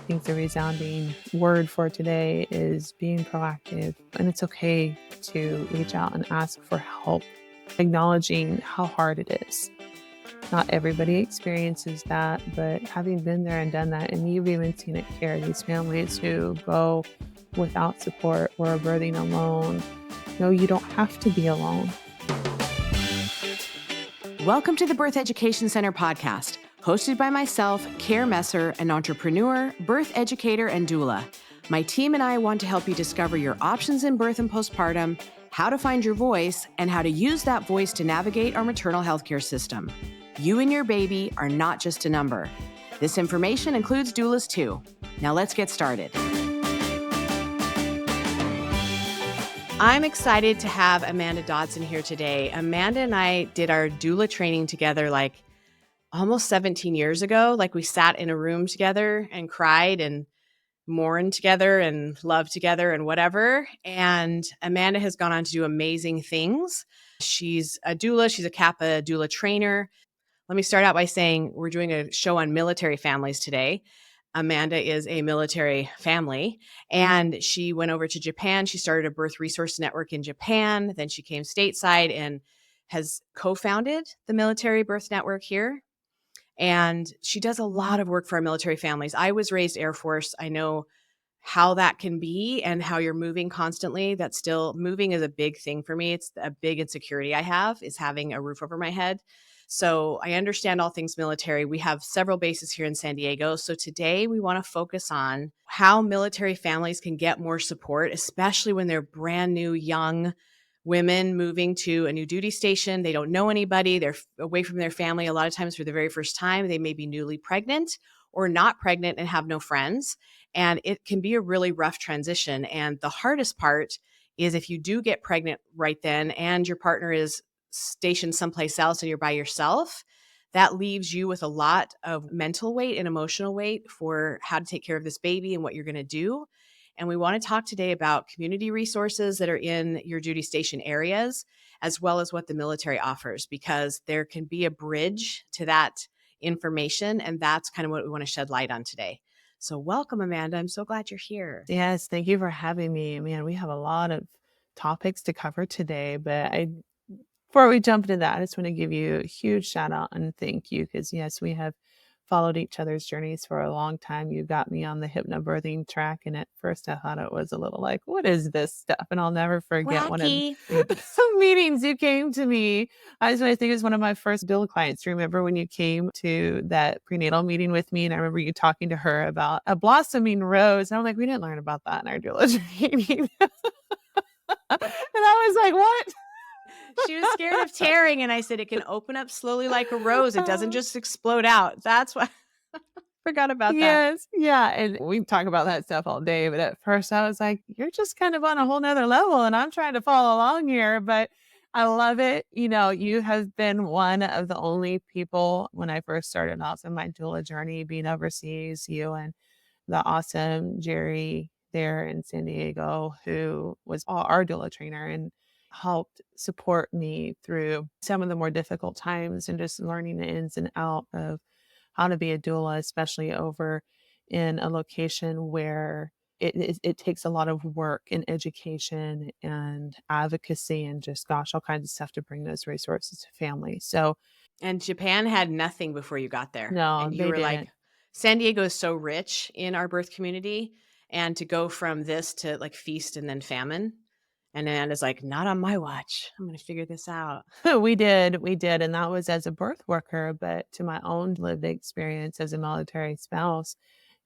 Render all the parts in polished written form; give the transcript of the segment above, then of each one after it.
think the resounding word for today is being proactive. And it's okay to reach out and ask for help, acknowledging how hard it is. Not everybody experiences that, but having been there and done that, and you've even seen it here, these families who go without support or are birthing alone, no, you don't have to be alone. Welcome to the Birth Education Center podcast, hosted by myself, Care Messer, an entrepreneur, birth educator, and doula. My team and I want to help you discover your options in birth and postpartum, how to find your voice, and how to use that voice to navigate our maternal healthcare system. You and your baby are not just a number. This information includes doulas too. Now let's get started. I'm excited to have Amanda Dodson here today. Amanda and I did our doula training together like almost 17 years ago. Like we sat in a room together and cried and mourned together and loved together and whatever. And Amanda has gone on to do amazing things. She's a doula. She's a CAPPA doula trainer. Let me start out by saying we're doing a show on military families today. Amanda is a military family, and she went over to Japan. She started a birth resource network in Japan. Then she came stateside and has co-founded the military birth network here. And she does a lot of work for our military families. I was raised Air Force. I know how that can be and how you're moving constantly. That's still moving is a big thing for me. It's a big insecurity I have is having a roof over my head. So I understand all things military. We have several bases here in San Diego. So today we want to focus on how military families can get more support, especially when they're brand new, young women moving to a new duty station. They don't know anybody. They're away from their family a lot of times for the very first time. They may be newly pregnant or not pregnant and have no friends. And it can be a really rough transition. And the hardest part is if you do get pregnant right then and your partner is stationed someplace else and you're by yourself, that leaves you with a lot of mental weight and emotional weight for how to take care of this baby and what you're going to do. And we want to talk today about community resources that are in your duty station areas, as well as what the military offers, because there can be a bridge to that information. And that's kind of what we want to shed light on today. So welcome, Amanda. I'm so glad you're here. Yes, thank you for having me. Man, we have a lot of topics to cover today, but before we jump into that, I just want to give you a huge shout out and thank you because yes, we have followed each other's journeys for a long time. You got me on the hypnobirthing track, and at first I thought it was a little like, what is this stuff? And I'll never forget one of some meetings you came to me. I think it was one of my first doula clients. Remember when you came to that prenatal meeting with me, and I remember you talking to her about a blossoming rose. And I'm like, we didn't learn about that in our doula training. And I was like, what? She was scared of tearing, and I said, it can open up slowly like a rose. It doesn't just explode out. That's why forgot about that. Yes. Yeah. And we can talk about that stuff all day. But at first I was like, you're just kind of on a whole nother level and I'm trying to follow along here. But I love it. You know, you have been one of the only people when I first started off in my doula journey being overseas, you and the awesome Jerry there in San Diego, who was our doula trainer and helped support me through some of the more difficult times and just learning the ins and out of how to be a doula, especially over in a location where it takes a lot of work and education and advocacy and just gosh, all kinds of stuff to bring those resources to families. So, and Japan had nothing before you got there. No, and you they were didn't. like, San Diego is so rich in our birth community, and to go from this to like feast and then famine. And Amanda's like, not on my watch. I'm going to figure this out. We did. And that was as a birth worker, but to my own lived experience as a military spouse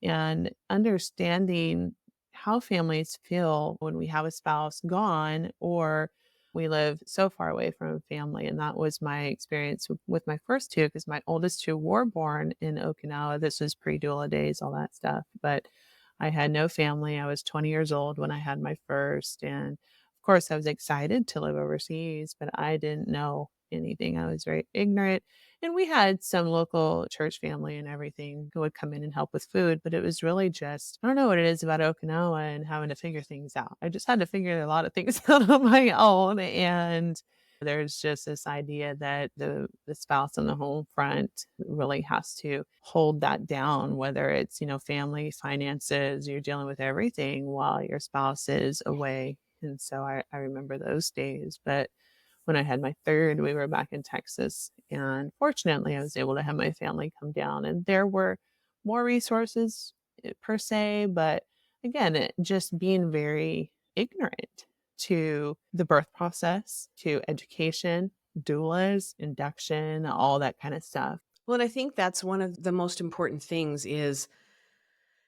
and understanding how families feel when we have a spouse gone or we live so far away from a family. And that was my experience with my first two, because my oldest two were born in Okinawa. This was pre-doula days, all that stuff. But I had no family. I was 20 years old when I had my first. And of course, I was excited to live overseas, but I didn't know anything. I was very ignorant. And we had some local church family and everything who would come in and help with food, but it was really just, I don't know what it is about Okinawa and having to figure things out. I just had to figure a lot of things out on my own. And There's just this idea that the spouse on the home front really has to hold that down, whether it's, family, finances, you're dealing with everything while your spouse is away. And so I remember those days. But when I had my third, we were back in Texas. And fortunately, I was able to have my family come down. And there were more resources per se. But again, just being very ignorant to the birth process, to education, doulas, induction, all that kind of stuff. Well, and I think that's one of the most important things is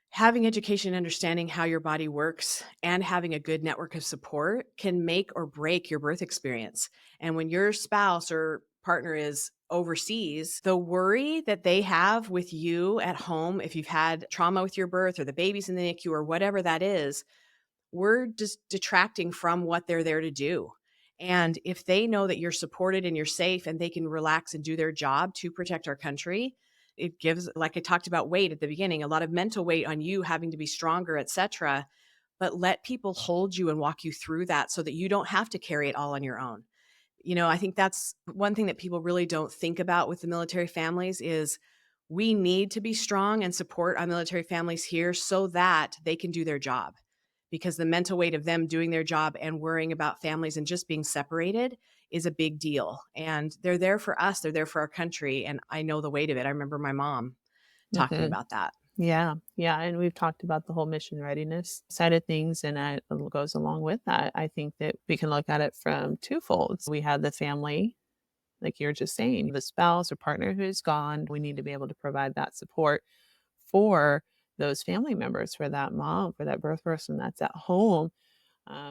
having education and understanding how your body works and having a good network of support can make or break your birth experience. And when your spouse or partner is overseas, the worry that they have with you at home, if you've had trauma with your birth or the baby's in the NICU or whatever that is, we're just detracting from what they're there to do. And if they know that you're supported and you're safe and they can relax and do their job to protect our country, it gives, like I talked about weight at the beginning, a lot of mental weight on you having to be stronger, etc. But let people hold you and walk you through that so that you don't have to carry it all on your own. I think that's one thing that people really don't think about with the military families is we need to be strong and support our military families here so that they can do their job, because the mental weight of them doing their job and worrying about families and just being separated is a big deal. And they're there for us, they're there for our country. And I know the weight of it. I remember my mom talking Mhm. about that. Yeah, yeah, and we've talked about the whole mission readiness side of things, and that goes along with that. I think that we can look at it from two folds. We have the family, like you're just saying, the spouse or partner who's gone. We need to be able to provide that support for those family members, for that mom, for that birth person that's at home,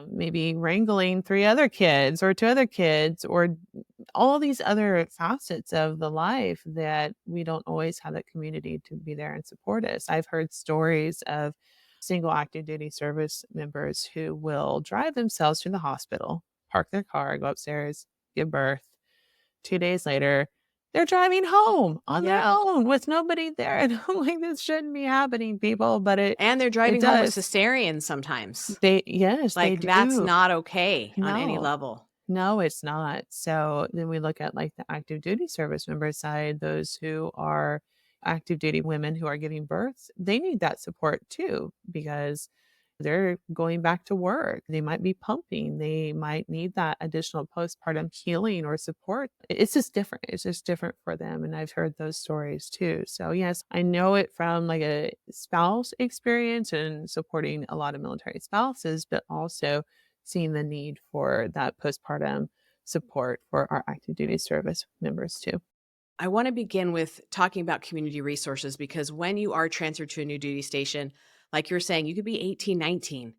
maybe wrangling three other kids or two other kids, or all these other facets of the life that we don't always have that community to be there and support us. I've heard stories of single active duty service members who will drive themselves to the hospital, park their car, go upstairs, give birth. 2 days later, they're driving home on their Yep. own with nobody there. And I'm like, this shouldn't be happening, people, but And they're it driving home with does. cesareans sometimes. Yes, they Like that's do. not okay on any No. level. No, it's not. So then we look at like the active duty service member side, those who are active duty women who are giving birth, they need that support too because they're going back to work. They might be pumping. They might need that additional postpartum healing or support. It's just different. It's just different for them. And I've heard those stories too. So, yes, I know it from like a spouse experience and supporting a lot of military spouses, but also seeing the need for that postpartum support for our active duty service members too. I want to begin with talking about community resources because when you are transferred to a new duty station, like you're saying, you could be 18, 19.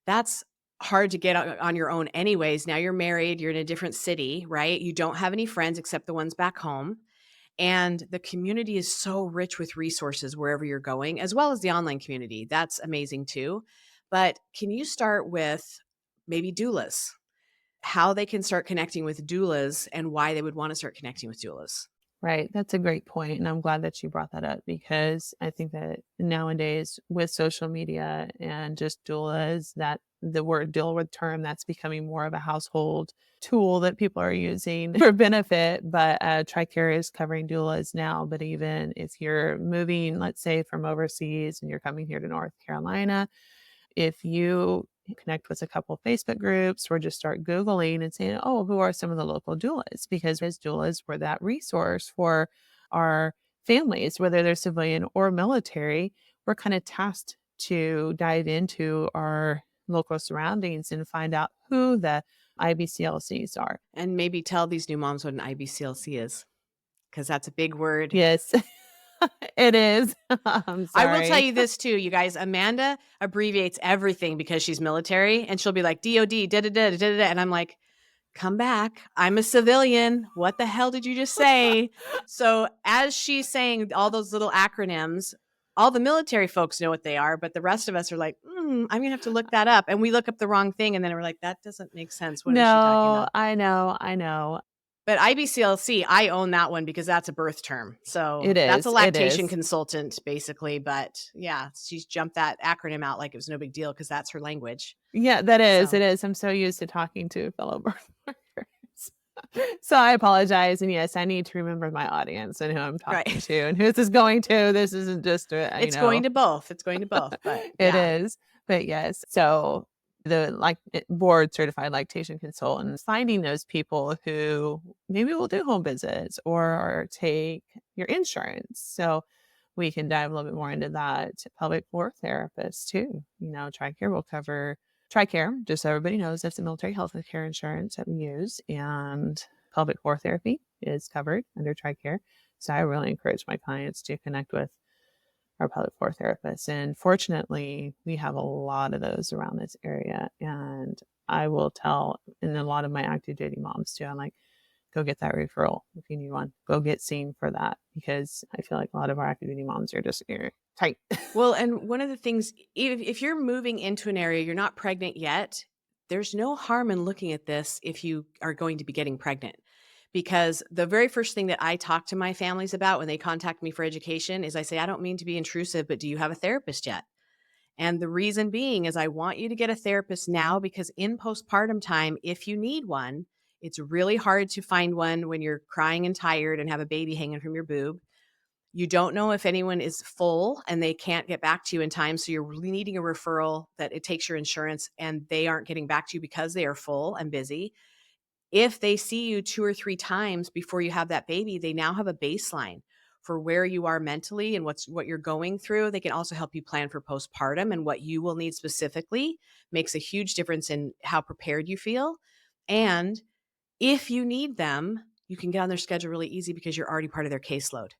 That's hard to get on your own, anyways. Now you're married, you're in a different city, right? You don't have any friends except the ones back home. And the community is so rich with resources wherever you're going, as well as the online community. That's amazing too. But can you start with maybe doulas, how they can start connecting with doulas and why they would want to start connecting with doulas? Right. That's a great point, and I'm glad that you brought that up because I think that nowadays with social media and just doulas, that the word doula term that's becoming more of a household tool that people are using for benefit. But TRICARE is covering doulas now. But even if you're moving, let's say from overseas and you're coming here to North Carolina, if you connect with a couple of Facebook groups or just start Googling and saying, oh, who are some of the local doulas? Because as doulas, we're that resource for our families, whether they're civilian or military. We're kind of tasked to dive into our local surroundings and find out who the IBCLCs are. And maybe tell these new moms what an IBCLC is, because that's a big word. Yes, it is. I'm I will tell sorry. you this too, you guys. Amanda abbreviates everything because she's military, and she'll be like DOD, da da da da da, and I'm like, come back. I'm a civilian. What the hell did you just say? So as she's saying all those little acronyms, all the military folks know what they are, but the rest of us are like, I'm gonna have to look that up, and we look up the wrong thing, and then we're like, that doesn't make sense. What is she talking No, about? I know. I know. But IBCLC, I own that one because that's a birth term. So It that's a is. It lactation is. consultant, basically. But yeah, she's jumped that acronym out like it was no big deal because that's her language. Yeah, that is, So it is. I'm so used to talking to fellow birth workers. So I apologize. And yes, I need to remember my audience and who I'm talking Right. to and who this is going to. This isn't just It's going to both. It's going to both, but it yeah. is. But yes. So the board certified lactation consultants, finding those people who maybe will do home visits or take your insurance. So we can dive a little bit more into that. Pelvic floor therapists too. TRICARE will cover TRICARE, just so everybody knows, that's the military health care insurance that we use. And pelvic floor therapy is covered under TRICARE. So I really encourage my clients to connect with our pelvic floor therapists. And fortunately, we have a lot of those around this area. And I will tell, and a lot of my active duty moms too, I'm like, go get that referral if you need one. Go get seen for that because I feel like a lot of our active duty moms are just tight. Well, and one of the things, if you're moving into an area, you're not pregnant yet, there's no harm in looking at this if you are going to be getting pregnant. Because the very first thing that I talk to my families about when they contact me for education is I say, I don't mean to be intrusive, but do you have a therapist yet? And the reason being is I want you to get a therapist now because in postpartum time, if you need one, it's really hard to find one when you're crying and tired and have a baby hanging from your boob. You don't know if anyone is full and they can't get back to you in time. So you're really needing a referral that it takes your insurance and they aren't getting back to you because they are full and busy. If they see you 2 or 3 times before you have that baby, they now have a baseline for where you are mentally and what you're going through. They can also help you plan for postpartum and what you will need specifically makes a huge difference in how prepared you feel. And if you need them, you can get on their schedule really easy because you're already part of their caseload.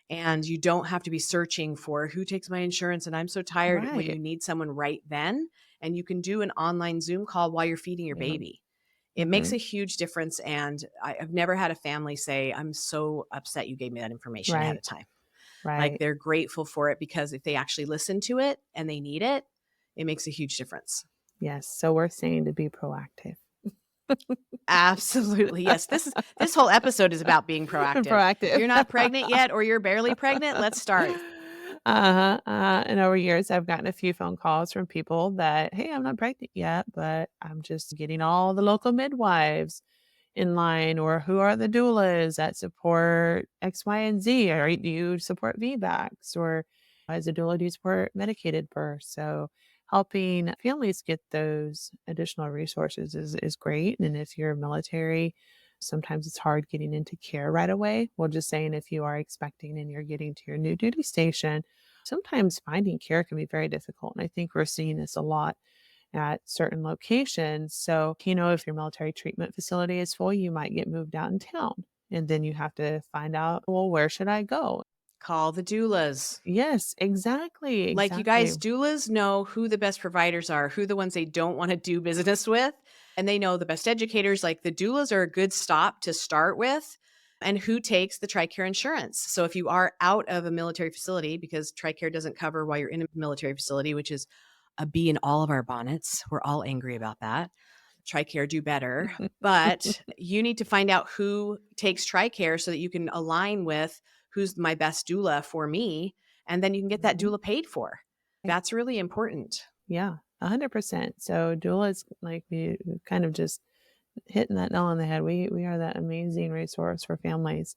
And you don't have to be searching for who takes my insurance and I'm so tired when you Right. need someone right then. And you can do an online Zoom call while you're feeding your Yeah. baby. It makes Hmm. a huge difference. And I've never had a family say, I'm so upset you gave me that information ahead Right. of time. Like Right. they're grateful for it because if they actually listen to it and they need it, it makes a huge difference. Yes. So we're saying to be proactive. Absolutely. Yes. This whole episode is about being proactive. If Proactive. you're not pregnant yet or you're barely pregnant, let's start. Uh-huh. And over years, I've gotten a few phone calls from people that, hey, I'm not pregnant yet, but I'm just getting all the local midwives in line, or who are the doulas that support X, Y, and Z? Or do you support VBACs? Or as a doula, do you support medicated birth? So helping families get those additional resources is great. And if you're military, sometimes it's hard getting into care right away. Well, just saying if you are expecting and you're getting to your new duty station, sometimes finding care can be very difficult. And I think we're seeing this a lot at certain locations. So, if your military treatment facility is full, you might get moved out in town. And then you have to find out, well, where should I go? Call the doulas. Yes, exactly. Like, you Exactly. guys, doulas know who the best providers are, who the ones they don't wanna do business with, and they know the best educators. Like, the doulas are a good stop to start with, and who takes the TRICARE insurance. So if you are out of a military facility, because TRICARE doesn't cover while you're in a military facility, which is a bee in all of our bonnets. We're all angry about that. TRICARE do better, but you need to find out who takes TRICARE so that you can align with who's my best doula for me, and then you can get that Mhm. doula paid for. That's really important. Yeah, 100%. So doulas, like we kind of just hitting that nail on the head. We are that amazing resource for families.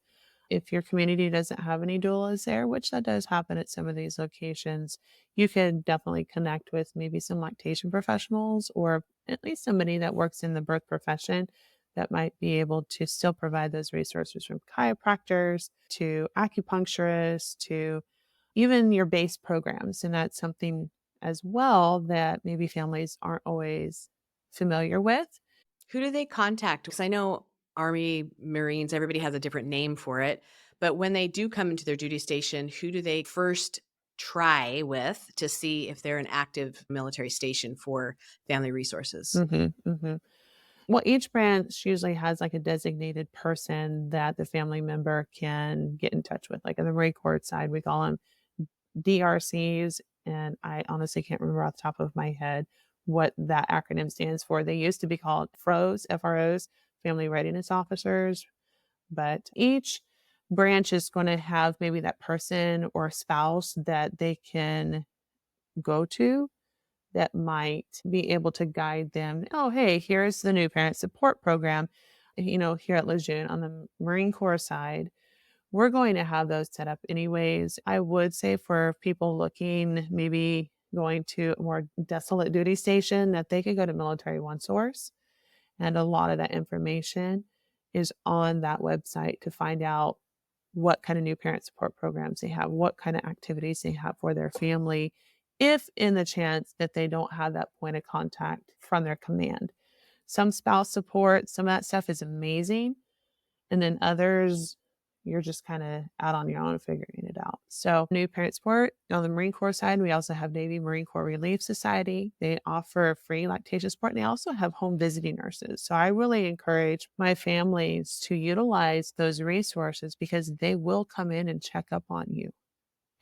If your community doesn't have any doulas there, which that does happen at some of these locations, you can definitely connect with maybe some lactation professionals or at least somebody that works in the birth profession that might be able to still provide those resources, from chiropractors to acupuncturists to even your base programs. And that's something as well that maybe families aren't always familiar with. Who do they contact? Because I know Army, Marines, everybody has a different name for it. But when they do come into their duty station, who do they first try with to see if they're an active military station for family resources? Mhm, mhm. Well, each branch usually has like a designated person that the family member can get in touch with. Like on the Marine Corps side, we call them DRCs. And I honestly can't remember off the top of my head what that acronym stands for. They used to be called FROs, Family Readiness Officers. But each branch is going to have maybe that person or spouse that they can go to that might be able to guide them. Oh, hey, here's the new parent support program. Here at Lejeune on the Marine Corps side, we're going to have those set up anyways. I would say for people looking, maybe going to a more desolate duty station, that they could go to Military One Source. And a lot of that information is on that website to find out what kind of new parent support programs they have, what kind of activities they have for their family, if in the chance that they don't have that point of contact from their command. Some spouse support, some of that stuff is amazing. And then others, you're just kind of out on your own figuring it out. So, new parent support on the Marine Corps side, we also have Navy Marine Corps Relief Society. They offer free lactation support, and they also have home visiting nurses. So, I really encourage my families to utilize those resources because they will come in and check up on you.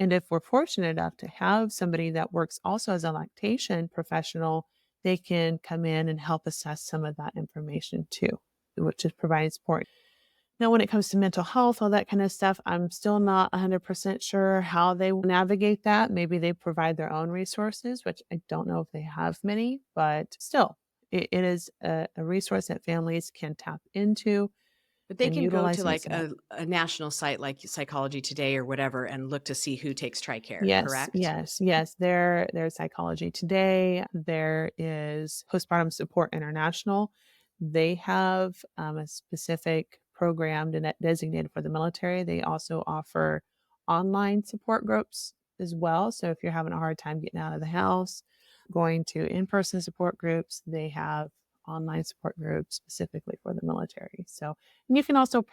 And if we're fortunate enough to have somebody that works also as a lactation professional, they can come in and help assess some of that information too, which is providing support. Now, when it comes to mental health, all that kind of stuff, I'm still not 100% sure how they will navigate that. Maybe they provide their own resources, which I don't know if they have many, but still, it is a resource that families can tap into But they and can go utilize to and like set up. a national site like Psychology Today or whatever and look to see who takes TRICARE, Yes, correct? yes, yes. There's Psychology Today. There is Postpartum Support International. They have a specific program designated for the military. They also offer online support groups as well. So if you're having a hard time getting out of the house, going to in-person support groups, they have online support groups specifically for the military. So, and you can also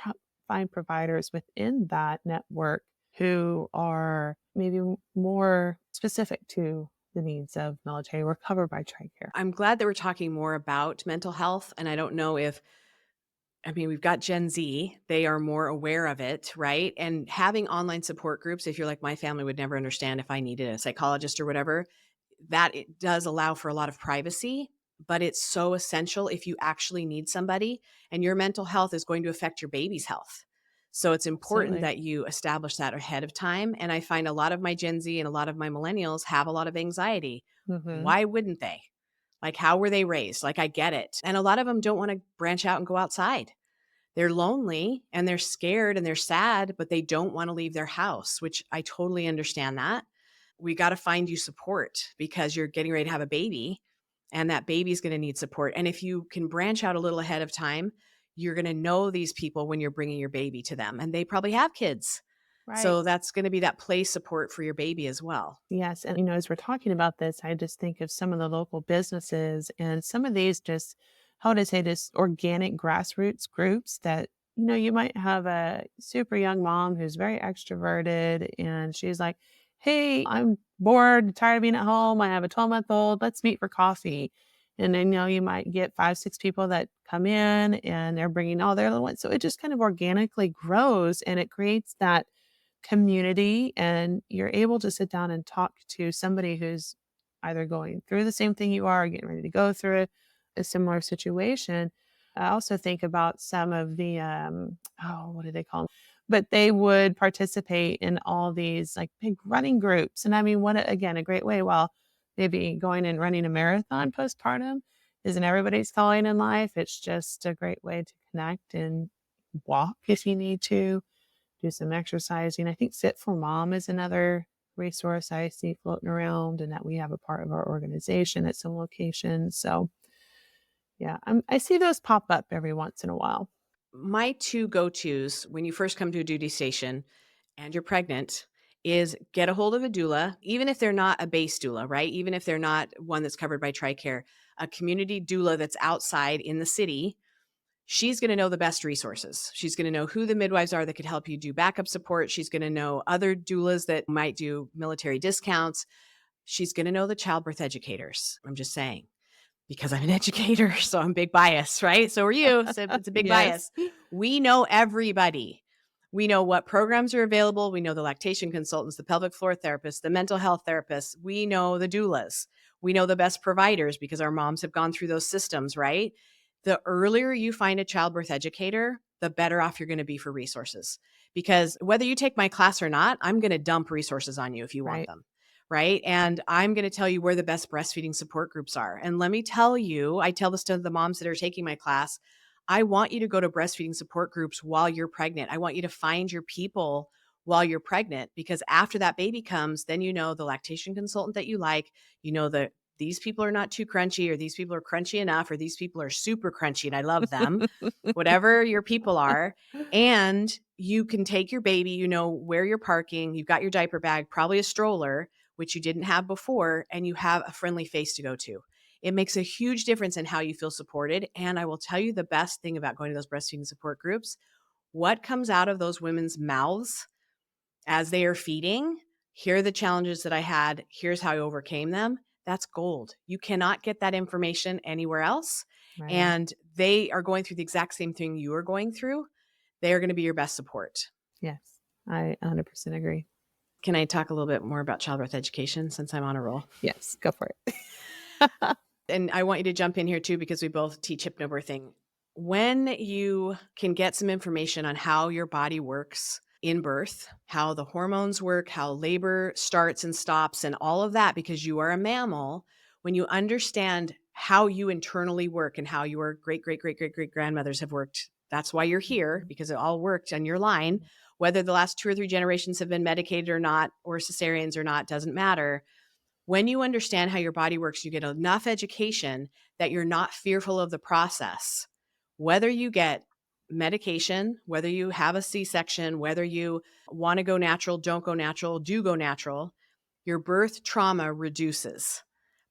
find providers within that network who are maybe more specific to the needs of military or covered by TRICARE. I'm glad that we're talking more about mental health. And I don't know if, I mean, we've got Gen Z, they are more aware of it, right? And having online support groups, if you're like, my family would never understand if I needed a psychologist or whatever, that it does allow for a lot of privacy, but it's so essential if you actually need somebody and your mental health is going to affect your baby's health. So it's important Absolutely. that you establish that ahead of time. And I find a lot of my Gen Z and a lot of my millennials have a lot of anxiety. Mhm. Why wouldn't they? Like, how were they raised? Like, I get it. And a lot of them don't want to branch out and go outside. They're lonely and they're scared and they're sad, but they don't want to leave their house, which I totally understand that. We got to find you support because you're getting ready to have a baby and that baby's going to need support. And if you can branch out a little ahead of time, you're going to know these people when you're bringing your baby to them and they probably have kids. Right. So that's going to be that play support for your baby as well. Yes, and, as we're talking about this, I just think of some of the local businesses and some of these just, how would I say this, organic grassroots groups that, you might have a super young mom who's very extroverted and she's like, "Hey, I'm bored, tired of being at home. I have a 12-month-old. Let's meet for coffee." And then, you might get 5, 6 people that come in and they're bringing all their little ones. So it just kind of organically grows and it creates that community, and you're able to sit down and talk to somebody who's either going through the same thing you are or getting ready to go through a similar situation. I also think about some of the oh, what do they call them? But they would participate in all these like big running groups. And I mean, what again, a great way while maybe going and running a marathon postpartum isn't everybody's calling in life. It's just a great way to connect and walk if you need to do some exercising. I think Fit for Mom is another resource I see floating around and that we have a part of our organization at some locations. So, yeah, I see those pop up every once in a while. My two go tos when you first come to a duty station and you're pregnant is get a hold of a doula, even if they're not a base doula, right? Even if they're not one that's covered by TRICARE, a community doula that's outside in the city. She's going to know the best resources. She's going to know who the midwives are that could help you do backup support. She's going to know other doulas that might do military discounts. She's going to know the childbirth educators. I'm just saying because I'm an educator, so I'm big bias, right? So are you. So it's a big Yes. bias. We know everybody. We know what programs are available. We know the lactation consultants, the pelvic floor therapists, the mental health therapists. We know the doulas. We know the best providers because our moms have gone through those systems, right? The earlier you find a childbirth educator, the better off you're going to be for resources. Because whether you take my class or not, I'm going to dump resources on you if you want Right. them. Right. And I'm going to tell you where the best breastfeeding support groups are. And let me tell you, I tell this to the moms that are taking my class. I want you to go to breastfeeding support groups while you're pregnant. I want you to find your people while you're pregnant, because after that baby comes, then you know the lactation consultant that you like, you know that these people are not too crunchy, or these people are crunchy enough, or these people are super crunchy and I love them, whatever your people are. And you can take your baby, you know where you're parking, you've got your diaper bag, probably a stroller, which you didn't have before, and you have a friendly face to go to. It makes a huge difference in how you feel supported. And I will tell you the best thing about going to those breastfeeding support groups: what comes out of those women's mouths as they are feeding. Here are the challenges that I had. Here's how I overcame them. That's gold. You cannot get that information anywhere else. Right. And they are going through the exact same thing you are going through. They are going to be your best support. Yes. I 100% agree. Can I talk a little bit more about childbirth education since I'm on a roll? Yes, go for it. And I want you to jump in here too, because we both teach hypnobirthing. When you can get some information on how your body works in birth, how the hormones work, how labor starts and stops, and all of that, because you are a mammal, when you understand how you internally work and how your great, great, great, great, great grandmothers have worked, that's why you're here, because it all worked on your line. Whether the last 2 or 3 generations have been medicated or not, or cesareans or not, doesn't matter. When you understand how your body works, you get enough education that you're not fearful of the process. Whether you get medication, whether you have a C-section, whether you want to go natural, don't go natural, do go natural, your birth trauma reduces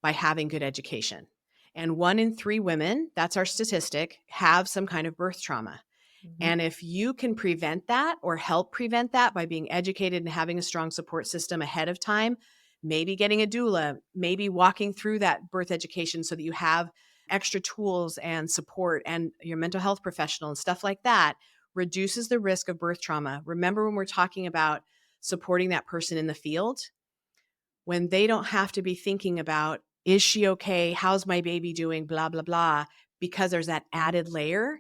by having good education. And 1 in 3 women, that's our statistic, have some kind of birth trauma. Mhm. And if you can prevent that or help prevent that by being educated and having a strong support system ahead of time, maybe getting a doula, maybe walking through that birth education so that you have extra tools and support, and your mental health professional and stuff like that, reduces the risk of birth trauma. Remember, when we're talking about supporting that person in the field, when they don't have to be thinking about, is she okay? How's my baby doing? Blah, blah, blah, because there's that added layer.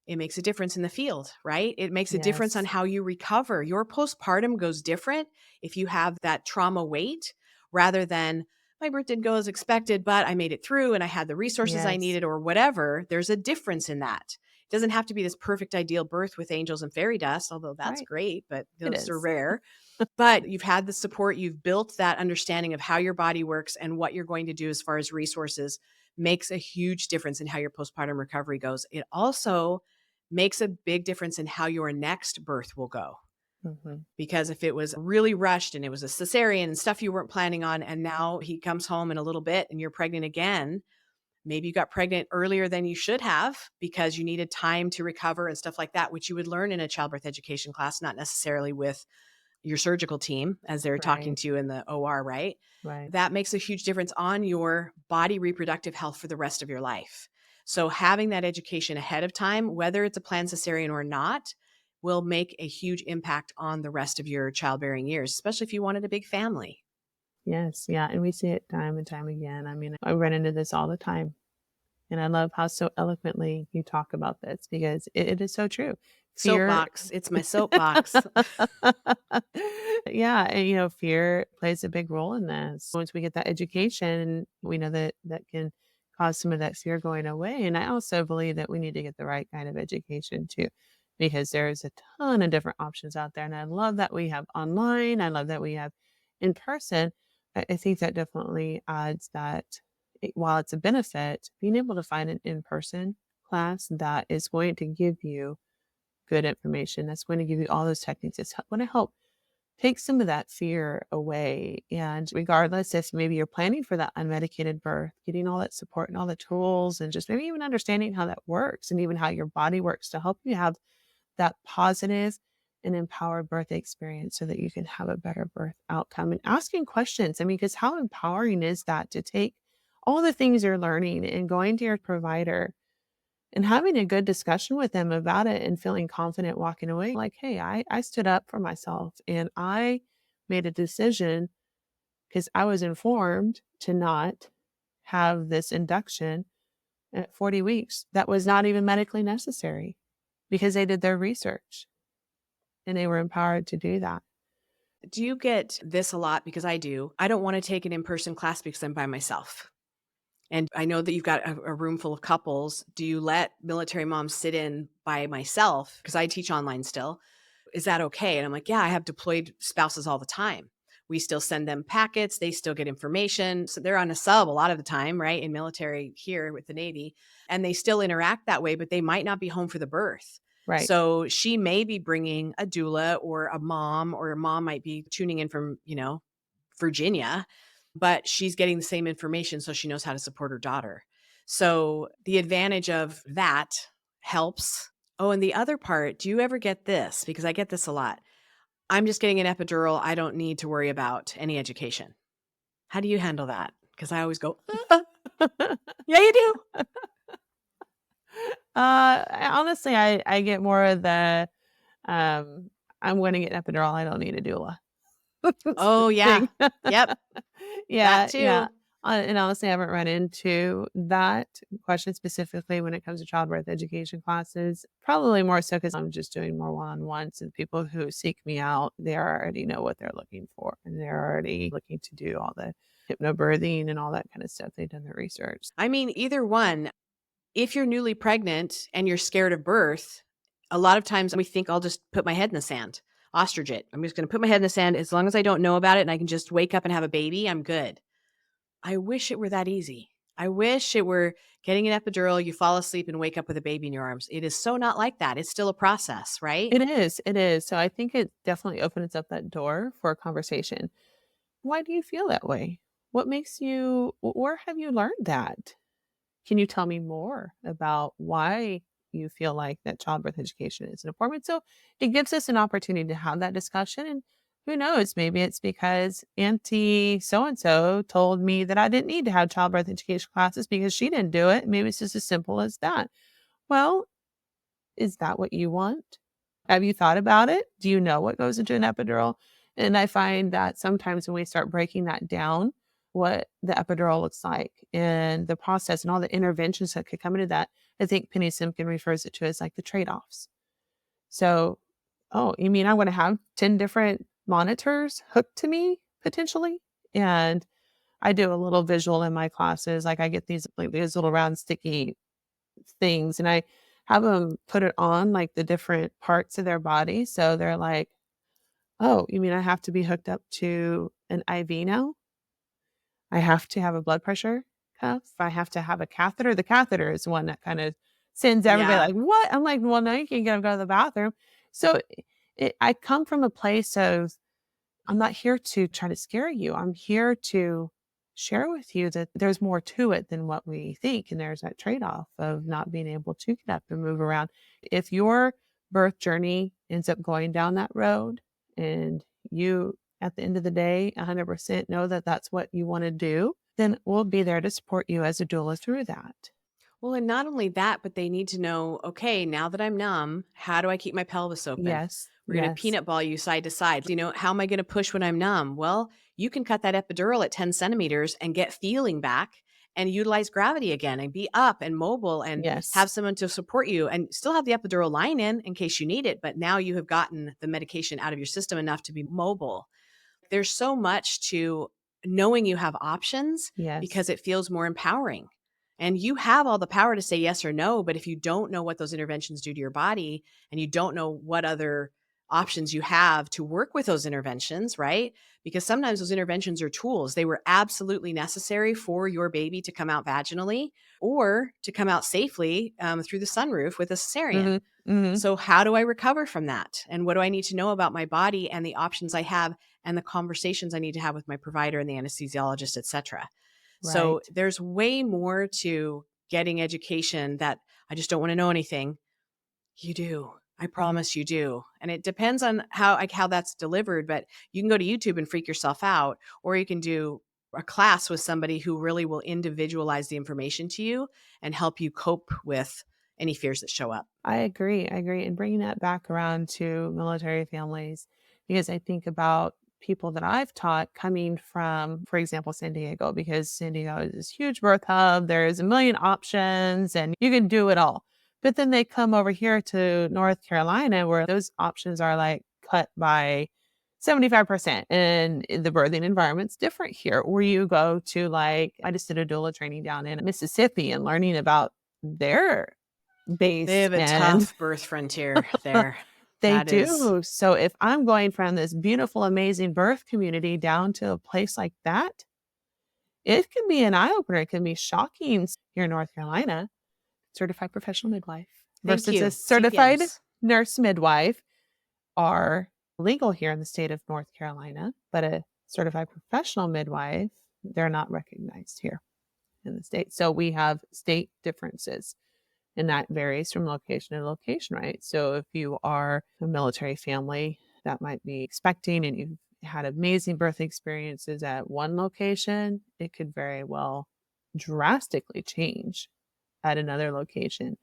It makes a difference in the field, right? It makes a difference on Yes. how you recover. Your postpartum goes different if you have that trauma weight, rather than my birth didn't go as expected, but I made it through and I had the resources I Yes. needed, or whatever. There's a difference in that. It doesn't have to be this perfect ideal birth with angels and fairy dust, although that's Right. great, but It those are is. rare. But you've had the support, you've built that understanding of how your body works and what you're going to do as far as resources, makes a huge difference in how your postpartum recovery goes. It also makes a big difference in how your next birth will go. Mhm. Because if it was really rushed and it was a cesarean and stuff you weren't planning on, and now he comes home in a little bit and you're pregnant again, maybe you got pregnant earlier than you should have because you needed time to recover and stuff like that, which you would learn in a childbirth education class, not necessarily with your surgical team as they're talking Right. to you in the OR, right? Right. That makes a huge difference on your body reproductive health for the rest of your life. So having that education ahead of time, whether it's a planned cesarean or not, will make a huge impact on the rest of your childbearing years, especially if you wanted a big family. Yes. Yeah. And we see it time and time again. I mean, I run into this all the time. And I love how so eloquently you talk about this because it is so true. Fear. Soapbox. It's my soapbox. Yeah. And, fear plays a big role in this. Once we get that education, we know that that can cause some of that fear going away. And I also believe that we need to get the right kind of education too, because there's a ton of different options out there. And I love that we have online. I love that we have in person. I think that definitely adds that while it's a benefit, being able to find an in-person class that is going to give you good information, that's going to give you all those techniques, it's going to help take some of that fear away. And regardless if maybe you're planning for that unmedicated birth, getting all that support and all the tools, and just maybe even understanding how that works and even how your body works to help you have that positive and empowered birth experience so that you can have a better birth outcome, and asking questions. I mean, because how empowering is that to take all the things you're learning and going to your provider and having a good discussion with them about it and feeling confident walking away like, hey, I stood up for myself and I made a decision because I was informed to not have this induction at 40 weeks that was not even medically necessary because they did their research and they were empowered to do that. Do you get this a lot? Because I do. I don't want to take an in person class because I'm by myself. And I know that you've got a room full of couples. Do you let military moms sit in by myself? Because I teach online still. Is that okay? And I'm like, yeah, I have deployed spouses all the time. We still send them packets. They still get information. So they're on a sub a lot of the time, right? In military here with the Navy. And they still interact that way, but they might not be home for the birth. Right. So she may be bringing a doula or a mom might be tuning in from, Virginia, but she's getting the same information so she knows how to support her daughter. So the advantage of that helps. Oh, and the other part, do you ever get this? Because I get this a lot. I'm just getting an epidural. I don't need to worry about any education. How do you handle that? Because I always go, yeah, you do. Honestly, I get more of the, I'm gonna get an epidural, I don't need a doula. That's the Oh, yeah. thing. Yep. That Yeah, yeah. too. And honestly, I haven't run into that question specifically when it comes to childbirth education classes. Probably more so because I'm just doing more one-on-ones, and people who seek me out, they already know what they're looking for, and they're already looking to do all the hypnobirthing and all that kind of stuff. They've done their research. I mean, either one. If you're newly pregnant and you're scared of birth, a lot of times we think I'll just put my head in the sand. Ostrich it. I'm just going to put my head in the sand. As long as I don't know about it and I can just wake up and have a baby, I'm good. I wish it were that easy. I wish it were getting an epidural, you fall asleep and wake up with a baby in your arms. It is so not like that. It's still a process, right? It is, it is. So I think it definitely opens up that door for a conversation. Why do you feel that way? What makes you where have you learned that? Can you tell me more about why you feel like that childbirth education is important? So it gives us an opportunity to have that discussion. And who knows, maybe it's because Auntie so and so told me that I didn't need to have childbirth education classes because she didn't do it. Maybe it's just as simple as that. Well, is that what you want? Have you thought about it? Do you know what goes into an epidural? And I find that sometimes when we start breaking that down, what the epidural looks like and the process and all the interventions that could come into that, I think Penny Simkin refers it to as like the trade-offs. So, oh, you mean I want to have 10 different monitors hooked to me potentially? And I do a little visual in my classes. Like I get these little round sticky things and I have them put it on like the different parts of their body. So they're like, oh, you mean I have to be hooked up to an IV now? I have to have a blood pressure cuff. I have to have a catheter. The catheter is one that kind of sends everybody Yeah. like, what? I'm like, well, no, you can get up, go to the bathroom. So I come from a place of I'm not here to try to scare you. I'm here to share with you that there's more to it than what we think. And there's that trade off of not being able to get up and move around. If your birth journey ends up going down that road and you, at the end of the day, 100% know that that's what you want to do, then we'll be there to support you as a doula through that. Well, and not only that, but they need to know, okay, now that I'm numb, how do I keep my pelvis open? Yes. We're going to Yes. peanut ball you side to side. How am I going to push when I'm numb? Well, you can cut that epidural at 10 centimeters and get feeling back and utilize gravity again and be up and mobile and Yes. have someone to support you and still have the epidural line in case you need it. But now you have gotten the medication out of your system enough to be mobile. There's so much to knowing you have options Yes. because it feels more empowering. And you have all the power to say yes or no, but if you don't know what those interventions do to your body and you don't know what other options you have to work with those interventions, right? Because sometimes those interventions are tools. They were absolutely necessary for your baby to come out vaginally or to come out safely through the sunroof with a cesarean. Hmm. Hmm. So, how do I recover from that? And what do I need to know about my body and the options I have and the conversations I need to have with my provider and the anesthesiologist, et cetera? So, Right. there's way more to getting education that I just don't want to know anything. You do. I promise you do. And it depends on how that's delivered, but you can go to YouTube and freak yourself out, or you can do a class with somebody who really will individualize the information to you and help you cope with any fears that show up. I agree. I agree. And bringing that back around to military families, because I think about people that I've taught coming from, for example, San Diego, because San Diego is this huge birth hub. There's a million options and you can do it all. But then they come over here to North Carolina where those options are like cut by 75%. And the birthing environment's different here. Where you go to, like, I just did a doula training down in Mississippi and learning about their They base have a and tough birth frontier there. they That is do. So if I'm going from this beautiful, amazing birth community down to a place like that, it can be an eye opener. It can be shocking here in North Carolina. Certified professional midwife thank versus a you, certified CPMs. nurse midwife are legal here in the state of North Carolina, but a certified professional midwife, they're not recognized here in the state. So we have state differences, and that varies from location to location, right? So if you are a military family that might be expecting and you've had amazing birth experiences at one location, it could very well drastically change at another location.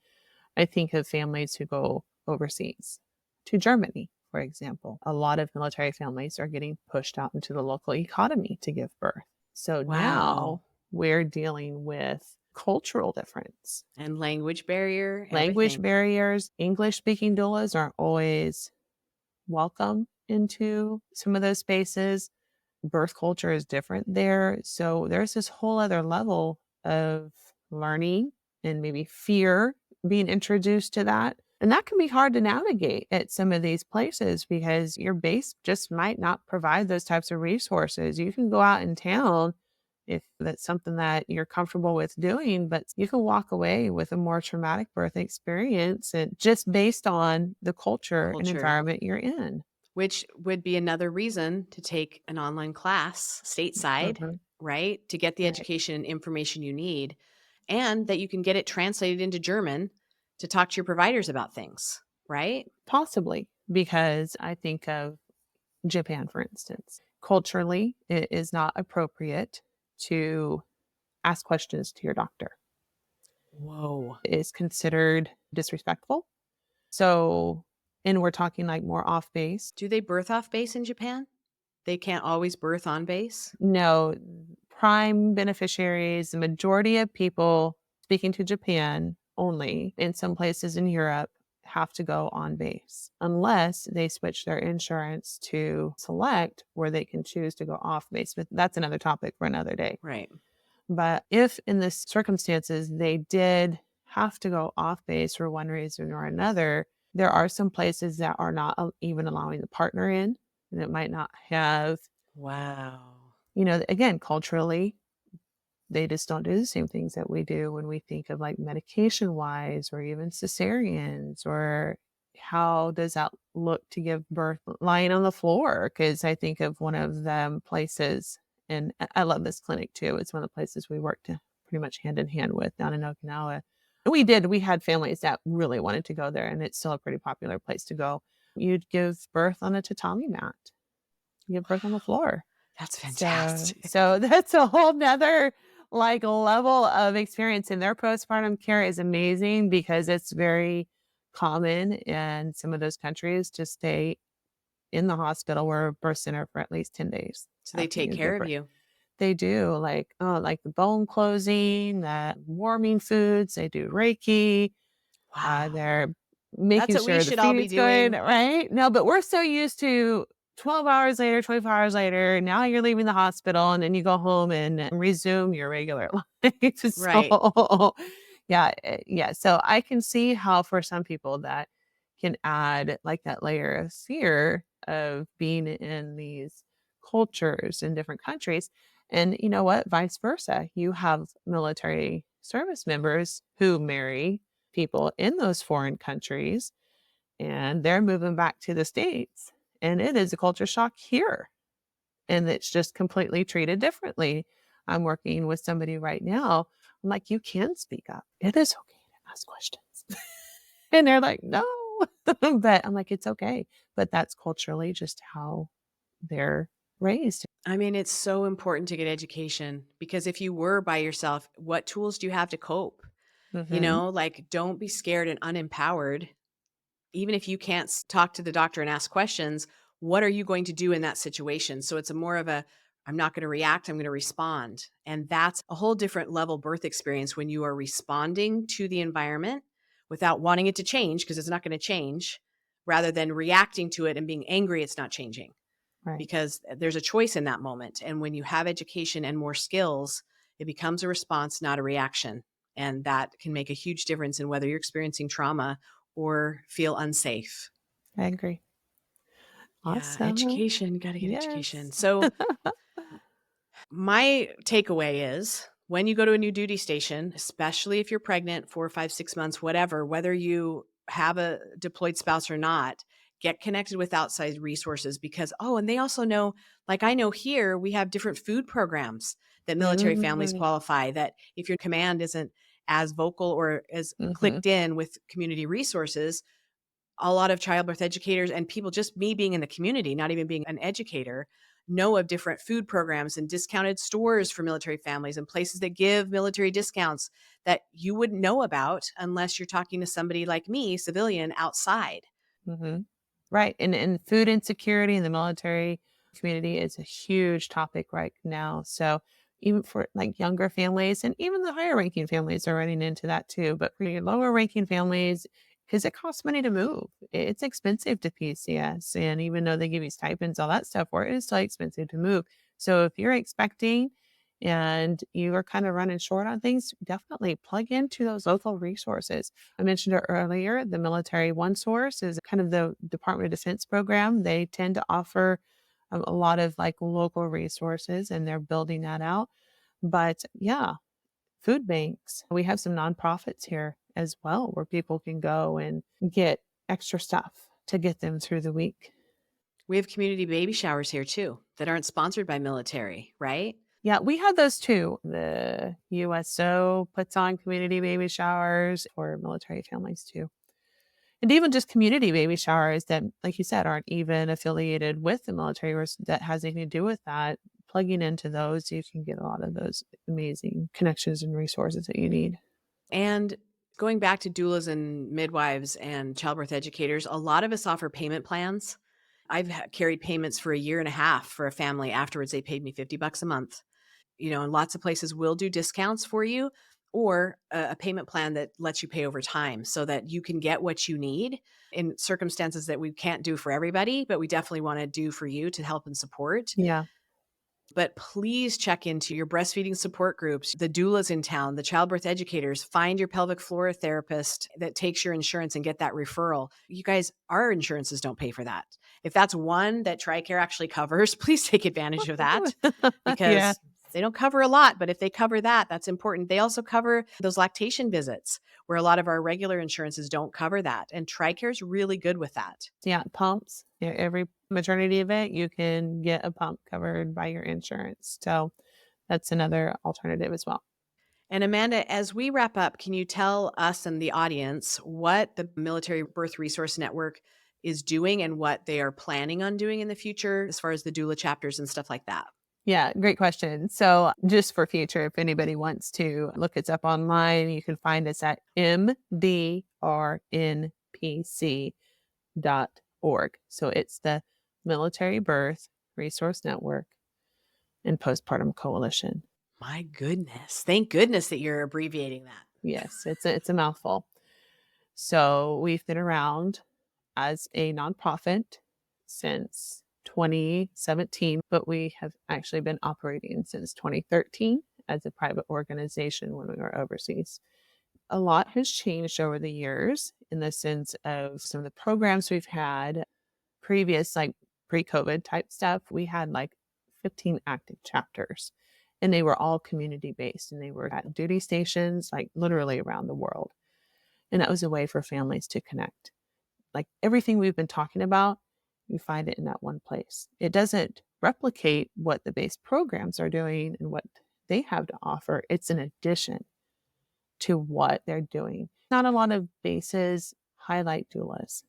I think of families who go overseas to Germany, for example. A lot of military families are getting pushed out into the local economy to give birth. So Wow. now we're dealing with cultural difference, And language barrier, language everything. barriers. English speaking doulas aren't always welcome into some of those spaces. Birth culture is different there. So there's this whole other level of learning and maybe fear being introduced to that. And that can be hard to navigate at some of these places because your base just might not provide those types of resources. You can go out in town if that's something that you're comfortable with doing, but you can walk away with a more traumatic birth experience and just based on the culture and Culture, environment you're in. which would be another reason to take an online class stateside, Mhm. right? To get the Right. education and information you need, and that you can get it translated into German to talk to your providers about things, right? Possibly, because I think of Japan, for instance. Culturally, it is not appropriate to ask questions to your doctor. Whoa. It is considered disrespectful. So, and we're talking like more off base. Do they birth off base in Japan? They can't always birth on base? No, prime beneficiaries, the majority of people speaking to Japan only in some places in Europe have to go on base unless they switch their insurance to select where they can choose to go off base. But that's another topic for another day. Right. But if in this circumstances they did have to go off base for one reason or another, there are some places that are not even allowing the partner in, and it might not have, Wow. again, culturally, they just don't do the same things that we do when we think of like medication wise or even cesareans or how does that look to give birth lying on the floor? Because I think of one of them places, and I love this clinic too. It's one of the places we worked pretty much hand in hand with down in Okinawa. We had families that really wanted to go there, and it's still a pretty popular place to go. You'd give birth on a tatami mat. You give birth on the floor. That's So fantastic. so that's a whole nother, like, level of experience, and their postpartum care is amazing because it's very common in some of those countries to stay in the hospital or a birth center for at least 10 days So they after take you care give of birth. you. They do, like the bone closing, the warming foods, they do Reiki, Wow. they're That's making what we sure the should all be feed's good, doing. right? No, but we're so used to 12 hours later, 24 hours later, now you're leaving the hospital and then you go home and resume your regular life. Right. So, yeah, yeah. So I can see how for some people that can add like that layer of fear of being in these cultures in different countries. And you know what? Vice versa. You have military service members who marry people in those foreign countries and they're moving back to the States. And it is a culture shock here. And it's just completely treated differently. I'm working with somebody right now. I'm like, you can speak up. It is okay to ask questions. And they're like, no. But I'm like, it's okay. But that's culturally just how they're raised. I mean, it's so important to get education because if you were by yourself, what tools do you have to cope? Hmm. Like don't be scared and unempowered. Even if you can't talk to the doctor and ask questions, what are you going to do in that situation? So it's a more of a, I'm not going to react, I'm going to respond. And that's a whole different level birth experience when you are responding to the environment without wanting it to change because it's not going to change rather than reacting to it and being angry it's not changing. Right. because there's a choice in that moment. And when you have education and more skills, it becomes a response, not a reaction. And that can make a huge difference in whether you're experiencing trauma or feel unsafe. I agree. Yeah, Awesome. education, got to get education. Yes. So, my takeaway is when you go to a new duty station, especially if you're pregnant, 4, 5, 6 months, whatever, whether you have a deployed spouse or not, get connected with outside resources because, oh, and they also know, like I know here, we have different food programs that military families Mhm. qualify. That if your command isn't as vocal or as Mhm. clicked in with community resources, a lot of childbirth educators and people, just me being in the community, not even being an educator, know of different food programs and discounted stores for military families and places that give military discounts that you wouldn't know about unless you're talking to somebody like me, civilian, outside. Mhm. Right, and food insecurity in the military community is a huge topic right now, so even for, like, younger families and even the higher ranking families are running into that too, but for your lower ranking families, because it costs money to move, it's expensive to PCS, and even though they give you stipends, all that stuff for it, it's still expensive to move. So if you're expecting and you are kinda running short on things, definitely plug into those local resources. I mentioned it earlier, the Military One Source is kind of the Department of Defense program. They tend to offer a lot of like local resources and they're building that out. But yeah, food banks. We have some nonprofits here as well where people can go and get extra stuff to get them through the week. We have community baby showers here too that aren't sponsored by military, right? Yeah, we have those too. The USO puts on community baby showers for military families too. And even just community baby showers that, like you said, aren't even affiliated with the military or that has anything to do with that. Plugging into those, you can get a lot of those amazing connections and resources that you need. And going back to doulas and midwives and childbirth educators, a lot of us offer payment plans. I've carried payments for a year and a half for a family. Afterwards, they paid me $50 a month. And lots of places will do discounts for you or a payment plan that lets you pay over time so that you can get what you need in circumstances that we can't do for everybody, but we definitely want to do for you to help and support. Yeah. But please check into your breastfeeding support groups, the doulas in town, the childbirth educators. Find your pelvic floor therapist that takes your insurance and get that referral. You guys, our insurances don't pay for that. If that's one that TRICARE actually covers, please take advantage of that Yeah. because they don't cover a lot. But if they cover that, that's important. They also cover those lactation visits where a lot of our regular insurances don't cover that. And TRICARE is really good with that. Yeah. Pumps. Yeah, every maternity event, you can get a pump covered by your insurance. So that's another alternative as well. And Amanda, as we wrap up, can you tell us and the audience what the Military Birth Resource Network is doing and what they are planning on doing in the future as far as the doula chapters and stuff like that? Yeah, great question. So, just for future, if anybody wants to look us up online, you can find us at mbrnpc.org. So, it's the Military Birth Resource Network and Postpartum Coalition. My goodness. Thank goodness that you're abbreviating that. Yes, it's a mouthful. So, we've been around as a nonprofit since 2017, but we have actually been operating since 2013 as a private organization when we were overseas. A lot has changed over the years in the sense of some of the programs we've had previous, like pre-COVID type stuff. We had like 15 active chapters and they were all community based and they were at duty stations, like literally around the world. And that was a way for families to connect. Like everything we've been talking about, you find it in that one place. It doesn't replicate what the base programs are doing and what they have to offer. It's an addition to what they're doing. Not a lot of bases highlight doulas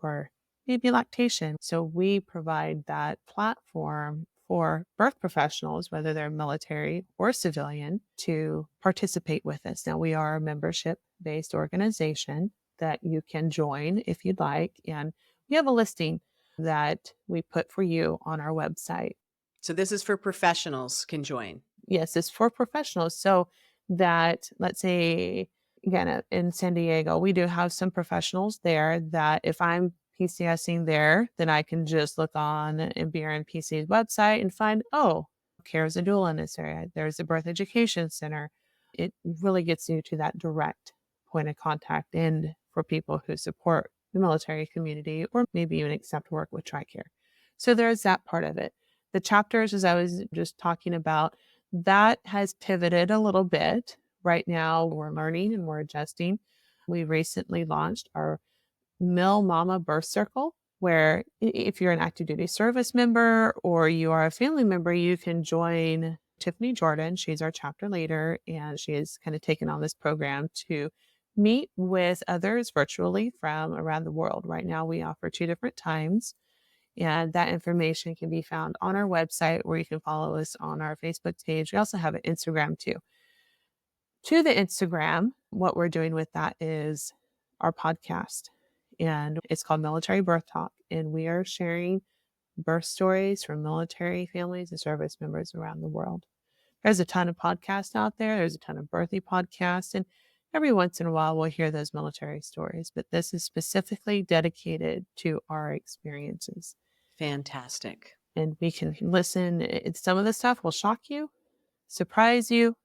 or maybe lactation. So we provide that platform for birth professionals, whether they're military or civilian, to participate with us. Now, we are a membership based organization that you can join if you'd like. And we have a listing that we put for you on our website. So this is for professionals can join. Yes, it's for professionals. So that, let's say, again, in San Diego, we do have some professionals there that if I'm PCSing there, then I can just look on BRNPC's website and find, oh, there's a doula in this area. There's a birth education center. It really gets you to that direct point of contact and for people who support the military community or maybe even accept work with TRICARE. So there's that part of it. The chapters, as I was just talking about, that has pivoted a little bit. Right now, we're learning and we're adjusting. We recently launched our Mill Mama Birth Circle, where if you're an active duty service member or you are a family member, you can join Tiffany Jordan. She's our chapter leader, and she has kind of taken on this program to meet with others virtually from around the world. Right now, we offer 2 different times, and that information can be found on our website, where you can follow us on our Facebook page. We also have an Instagram too. To the Instagram, what we're doing with that is our podcast, and it's called Military Birth Talk. And we are sharing birth stories from military families and service members around the world. There's a ton of podcasts out there. There's a ton of birthing podcasts. And every once in a while, we'll hear those military stories. But this is specifically dedicated to our experiences. Fantastic. And we can listen. Some of the stuff will shock you, surprise you,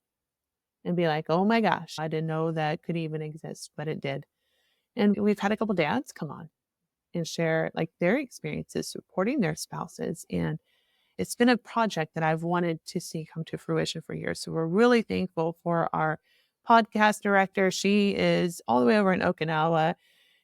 and be like, oh my gosh, I didn't know that could even exist, but it did. And we've had a couple dads come on and share like their experiences supporting their spouses. And it's been a project that I've wanted to see come to fruition for years. So we're really thankful for our podcast director. She is all the way over in Okinawa,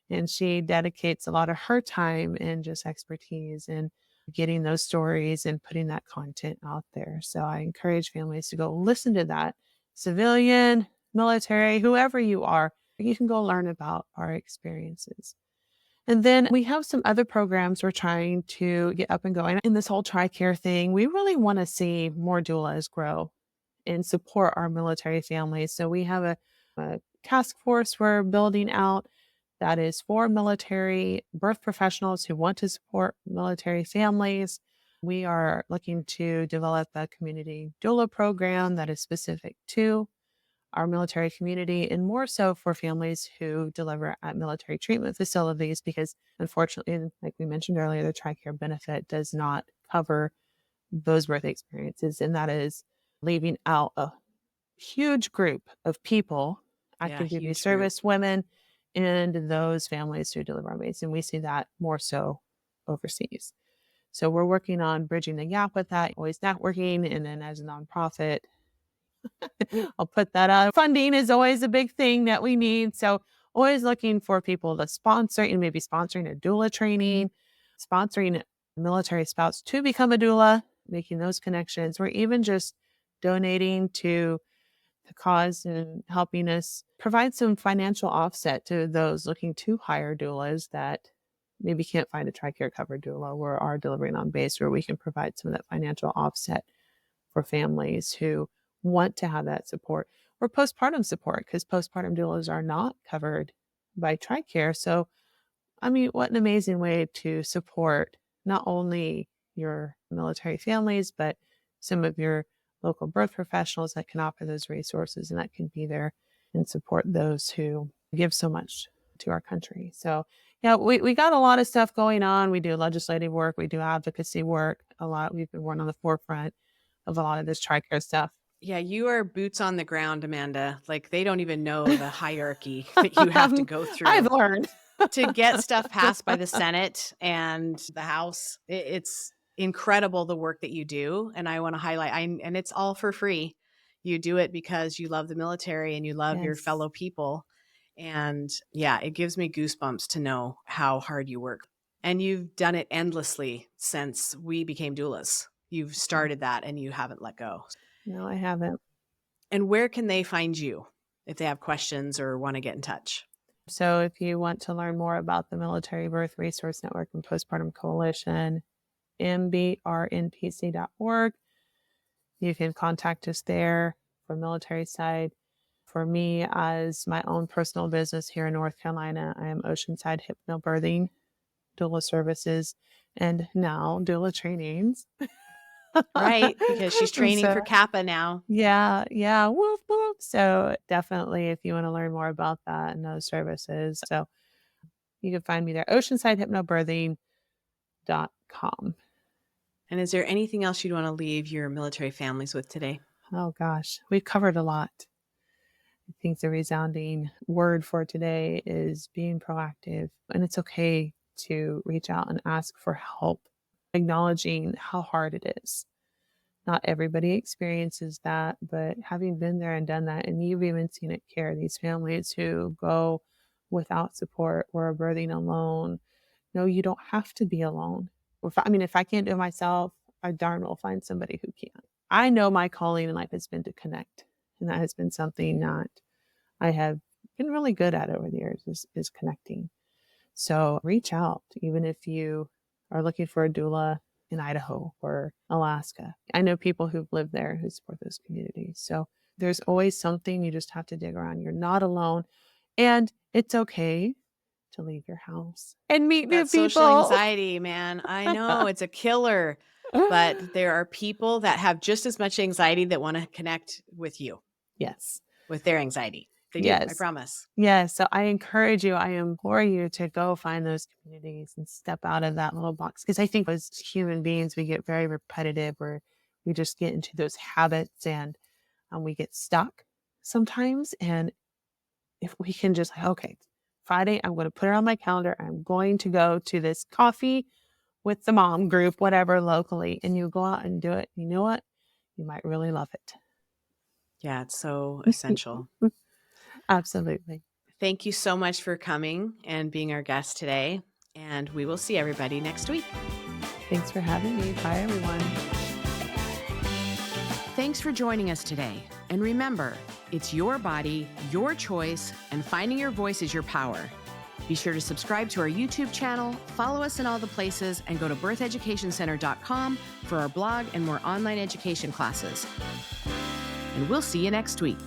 and she dedicates a lot of her time and just expertise in getting those stories and putting that content out there. So I encourage families to go listen to that. Civilian, military, whoever you are, you can go learn about our experiences. And then we have some other programs we're trying to get up and going. In this whole TRICARE thing, we really want to see more doulas grow and support our military families. So we have a task force we're building out that is for military birth professionals who want to support military families. We are looking to develop a community doula program that is specific to our military community, and more so for families who deliver at military treatment facilities, because unfortunately, like we mentioned earlier, the TRICARE benefit does not cover those birth experiences. And that is leaving out a huge group of people, Yeah, active duty huge group. service women, and those families who deliver on base. And we see that more so overseas. So we're working on bridging the gap with that, always networking. And then as a nonprofit, I'll put that out. Funding is always a big thing that we need. So always looking for people to sponsor, and maybe sponsoring a doula training, sponsoring a military spouse to become a doula, making those connections, or even just donating to the cause and helping us provide some financial offset to those looking to hire doulas that maybe can't find a TRICARE covered doula or are delivering on base, where we can provide some of that financial offset for families who want to have that support, or postpartum support, because postpartum doulas are not covered by TRICARE. So, I mean, what an amazing way to support not only your military families, but some of your local birth professionals that can offer those resources and that can be there and support those who give so much to our country. So, yeah, we got a lot of stuff going on. We do legislative work, we do advocacy work a lot. We've been working on the forefront of a lot of this TRICARE stuff. Yeah, you are boots on the ground, Amanda. Like, they don't even know the hierarchy that you have to go through I've learned to get stuff passed by the Senate and the House. It's incredible the work that you do. And I want to highlight, and it's all for free. You do it because you love the military and you love your Yes. fellow people. And yeah, it gives me goosebumps to know how hard you work. And you've done it endlessly since we became doulas. You've started that and you haven't let go. No, I haven't. And where can they find you if they have questions or want to get in touch? So if you want to learn more about the Military Birth Resource Network and Postpartum Coalition, mbrnpc.org. You can contact us there for military side. For me, as my own personal business here in North Carolina, I am Oceanside Hypnobirthing, doula services, and now doula trainings. Right, because she's training for CAPPA now. Yeah. Woof, woof. So definitely if you want to learn more about that and those services. So You can find me there, oceansidehypnobirthing.com. And is there anything else you'd want to leave your military families with today? Oh gosh, we've covered a lot. I think the resounding word for today is being proactive, and it's okay to reach out and ask for help, acknowledging how hard it is. Not everybody experiences that, but having been there and done that, and you've even seen it care these families who go without support or are birthing alone. No, you don't have to be alone. If I can't do it myself, I darn well find somebody who can. I know my calling in life has been to connect, and that has been something that I have been really good at over the years is connecting. So reach out, even if you are looking for a doula in Idaho or Alaska. I know people who've lived there who support those communities. So there's always something. You just have to dig around. You're not alone. And it's okay to leave your house and meet new That social people. anxiety, man. I know it's a killer, but there are people that have just as much anxiety that want to connect with you, Yes. with their anxiety. They do, I Yes. promise. Yes. So I encourage you, I implore you to go find those communities and step out of that little box. Because I think as human beings, we get very repetitive where we just get into those habits and we get stuck sometimes. And if we can just, okay, Friday, I'm going to put it on my calendar. I'm going to go to this coffee with the mom group, whatever, locally, and you go out and do it. You know what? You might really love it. Yeah, it's so essential. Absolutely. Thank you so much for coming and being our guest today. And we will see everybody next week. Thanks for having me. Bye, everyone. Thanks for joining us today. And remember, it's your body, your choice, and finding your voice is your power. Be sure to subscribe to our YouTube channel, follow us in all the places, and go to birtheducationcenter.com for our blog and more online education classes. And we'll see you next week.